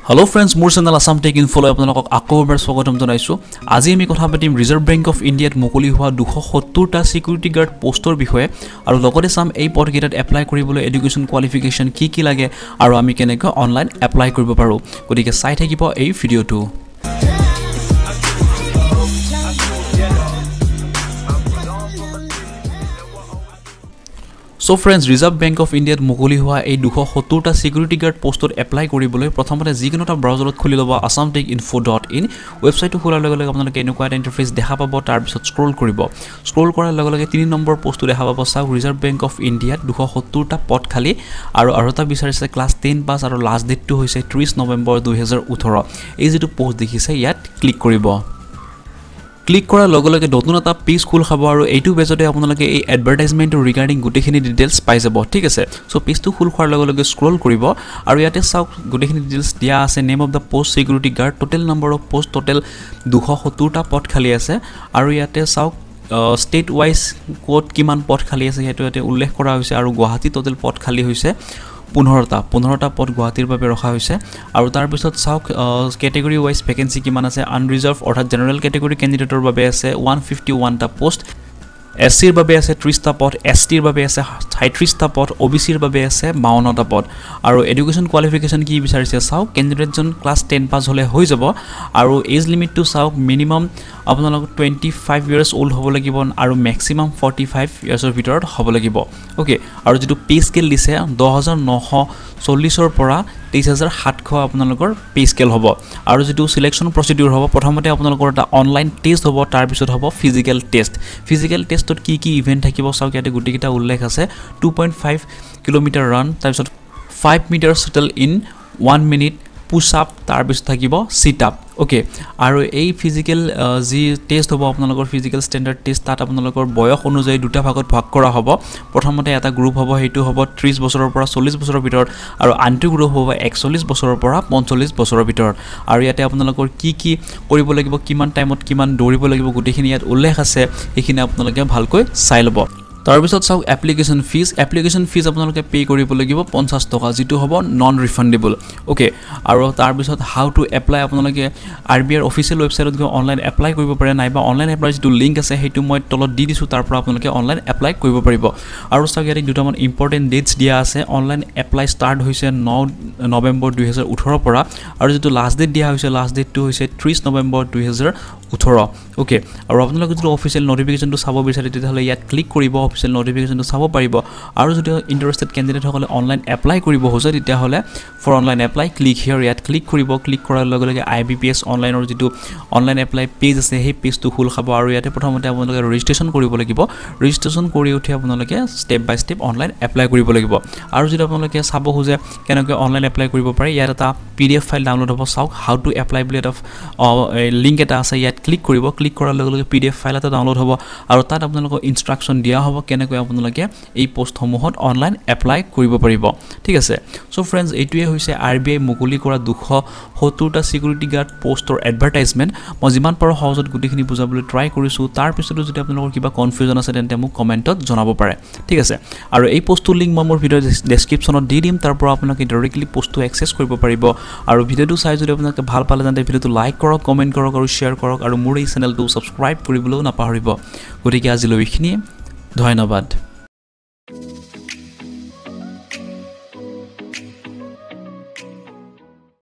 Hello friends, মোৰ channel Assam Tech Info লৈ আপোনালোকক আকৌ এবাৰ স্বাগতম জনাইছো। আজি আমি কথা পাতিম ৰিজাৰ্ভ বেংক অফ ইণ্ডিয়াত মুকলি হোৱা 270টা সিকিউৰিটি গাৰ্ড পোষ্টৰ বিষয়ে আৰু লগতে চাম এই পদকেইটাত এপ্লাই কৰিবলৈ এডুকেশ্যন কোৱালিফিকেশ্যন কি লাগে আৰু আমি কেনেকৈ অনলাইন এপ্লাই কৰিব পাৰো। গতিকে চাই থাকিব এই ভিডিঅটো। So friends, Reserve Bank of India মুকলি হোৱা এই 270টা সিকিউৰিটি গাৰ্ড পোষ্টত এপ্লাই কৰিবলৈ প্ৰথমতে যিকোনোটা ব্ৰাউজাৰত খুলি ল'ব assamtechinfo.in ওয়েবসাইটটো খোলাৰ লগে লগে আপোনালোকে এনেকুৱা এটা ইন্টাৰফেস দেখা পাব। তাৰ পিছত স্ক্ৰল কৰিব। স্ক্ৰল কৰাৰ লগে লগে 3 নম্বৰ পোষ্টটো দেখা পাব। চাওক ৰিজাৰ্ভ বেংক অফ ইণ্ডিয়াত 270টা পদ খালি আৰু আৰটা বিচাৰিছে ক্লাছ 10 পাছ আৰু লাষ্ট ডেটটো হৈছে 30 নৱেম্বৰ 2018। এই যেটো পোষ্ট দেখিছে ইয়াত ক্লিক কৰিব। ক্লিক কৰাৰ লগে লগে নতুন এটা পেজ খোল খাব আৰু এইটো পেজতে আপোনালোকে এই এডভাৰটাইজমেন্ট ৰিগাৰ্ডিং গুটেখিনি ডিটেইলছ পাই যাব। ঠিক আছে, সো পেজটো খোল খোৱাৰ লগে লগে স্ক্ৰল কৰিব আৰু ইয়াতে চাওক গুটেখিনি ডিটেইলছ দিয়া আছে। Name of the post security guard, total number of post total 270টা পদ খালি আছে আৰু ইয়াতে চাওক স্টেট ওয়াইজ কোড কিমান পদ খালি আছে হেতু ইয়াতে উল্লেখ কৰা হৈছে আৰু গুৱাহাটী টোটেল পদ খালি হৈছে 15টা পদ গুৱাহাটীৰ বাবে ৰখা হৈছে আৰু তাৰ পিছত চাওক ক্যাটেগৰি ওয়াইজ ভ্যাকেন্সি কিমান আছে। আনৰিজাৰ্ভ অৰ্থাৎ জেনাৰেল ক্যাটেগৰি ক্যান্ডিডেটৰ বাবে আছে 151টা পোষ্ট, এসসিৰ বাবে আছে 30টা পদ, এসটিৰ বাবে আছে 36টা পদ, ওবিসিৰ বাবে আছে 52টা পদ আৰু এডুকেশ্যন কোৱালিফিকেশ্যন কি বিচাৰিছে চাওক ক্যান্ডিডেটজন ক্লাছ 10 পাছ হলে হৈ যাব আৰু এজ লিমিটটো চাওক মিনিমাম আপোনালোক 25 ইয়াৰ্স ওল্ড হ'ব লাগিব আৰু ম্যাক্সিমাম 45 ইয়াৰ্সৰ ভিতৰত হ'ব লাগিব। ওকে, আৰু যেটো পে স্কেল দিছে 10940ৰ পৰা 23700 আপোনালোকৰ পে স্কেল হ'ব আৰু যেটো সিলেকশন প্ৰসিডিউৰ হ'ব প্ৰথমতে আপোনালোকৰ এটা অনলাইন টেষ্ট হ'ব, তাৰ পিছত হ'ব ফিজিক্যাল টেষ্ট। ফিজিক্যাল টেষ্টত কি ইভেন্ট থাকিব চাওক ইয়াতে গুটিকিটা উল্লেখ আছে। 2.5 কিলোমিটাৰ ৰান, তাৰ পিছত 5 metre shuttle in 1 minute, push up, তাৰ পিছত থাকিব সিট আপ। ওকে, আৰু এই ফিজিক্যাল যি টেষ্ট হ'ব আপোনালোকৰ ফিজিক্যাল স্ট্যান্ডাৰ্ড টেষ্ট তাত আপোনালোকৰ বয়স অনুযায়ী দুটা ভাগত ভাগ কৰা হ'ব। প্ৰথমতে এটা গ্ৰুপ হ'ব, হেতু হ'ব 30 বছৰৰ পৰা 40 বছৰৰ ভিতৰত আৰু আনটো গ্ৰুপ হ'ব 41 বছৰৰ পৰা 45 বছৰৰ ভিতৰত আৰু ইয়াতে আপোনালোকৰ কি কৰিব লাগিব, কিমান টাইমত কিমান দৌৰিব লাগিব গুটেখিনি ইয়াত উল্লেখ আছে। এইখিনি আপোনালোকে ভালকৈ চাই ল'ব। তাৰ পিছত চাওক এপ্লিকেশন ফিজ আপোনালোকে পে কৰিব লাগিব 50 টকা, যেটো হ'ব নন ৰিফান্ডেবল। ওকে, আৰু তাৰ পিছত হাউ টু এপ্লাই আপোনালোকে RBI অফিচিয়েল ওয়েবসাইটত গৈ অনলাইন এপ্লাই কৰিব পাৰে, নাইবা অনলাইন এপ্লাই যেটো লিংক আছে হেতু মই তলত দি দিছো, তাৰ পৰা আপোনালোকে অনলাইন এপ্লাই কৰিব পাৰিব। আৰু চাওক ইয়াতে দুটামান ইম্পৰ্টেন্ট ডেটস দিয়া আছে। অনলাইন এপ্লাই ষ্টাৰ্ট হৈছে 9 নৱেম্বৰ 2018 পৰা আৰু যেটো লাষ্ট ডেট দিয়া হৈছে লাষ্ট ডেটটো হৈছে 30 নৱেম্বৰ 2018। ওকে, আৰু আপোনালোকে যেটো অফিচিয়েল নোটিফিকেশনটো চাব বিচাৰে তেতিয়াহলে ইয়াত ক্লিক কৰিব, অফিচিয়েল নোটিফিকেশনটো চাব পাৰিব আৰু যদি ইন্টাৰেষ্টেড ক্যান্ডিডেট সকলে অনলাইন এপ্লাই কৰিব হৈছে তেতিয়াহলে ফৰ অনলাইন এপ্লাই ক্লিক হিয়াৰ ইয়াত ক্লিক কৰিব। ক্লিক কৰাৰ লগে লগে IBPS অনলাইনৰ যেটো অনলাইন এপ্লাই পেজ আছে সেই পেজটো খোল খাব আৰু ইয়াতে প্ৰথমতে আপোনালোকে ৰেজিষ্ট্ৰেচন কৰিব লাগিব। ৰেজিষ্ট্ৰেচন কৰি উঠি আপোনালোকে স্টেপ বাই স্টেপ অনলাইন এপ্লাই কৰিব লাগিব আৰু যদি আপোনালোকে চাব খুজে কেনেকৈ অনলাইন এপ্লাই কৰিব পাৰে ইয়াত এটা PDF ফাইল ডাউনলোড হ'ব। চাওক হাউ টু এপ্লাই বুলি এটা লিংক এটা আছে, ইয়াত ক্লিক কৰিব। ক্লিক কৰাৰ লগে লগে PDF ফাইল এটা ডাউনলোড হ'ব আৰু তাত আপোনালোকক ইনষ্ট্ৰাকচন দিয়া হ'ব কেনেকৈ আপোনালোকে এই পোষ্টসমূহত অনলাইন এপ্লাই কৰিব পাৰিব। ঠিক আছে, সো ফ্ৰেন্ডস এইটোৱে হৈছে RBI মুকলি কৰা 270টা সিকিউৰিটি গাৰ্ড পোষ্টৰ এডভাৰটাইজমেন্ট। মই যিমান পাৰো সহজত গুটিখিনি বুজাবলৈ ট্ৰাই কৰিছো। তাৰ পিছতো যদি আপোনালোকৰ কিবা কনফিউজন আছে তেন্তে মোক কমেন্টত জনাব পাৰে। ঠিক আছে, আৰু এই পোষ্টৰ লিংক মই মোৰ ভিডিঅ ডেসক্ৰিপচনত দি দিম, তাৰ পৰা আপোনালোকে ডাইৰেক্টলি পোষ্টটো এক্সেছ কৰিব পাৰিব আৰু ভিডিঅটো চাই যদি আপোনালোকে ভাল পালে তেন্তে ভিডিঅটো লাইক কৰক, কমেন্ট কৰক আৰু শ্বেয়াৰ কৰক আৰু মোৰ এই চেনেলটো সাবস্ক্ৰাইব কৰিবলৈ নাপাহৰিব। গতিকে আজিলৈ এইখিনিয়ে, ধন্যবাদ।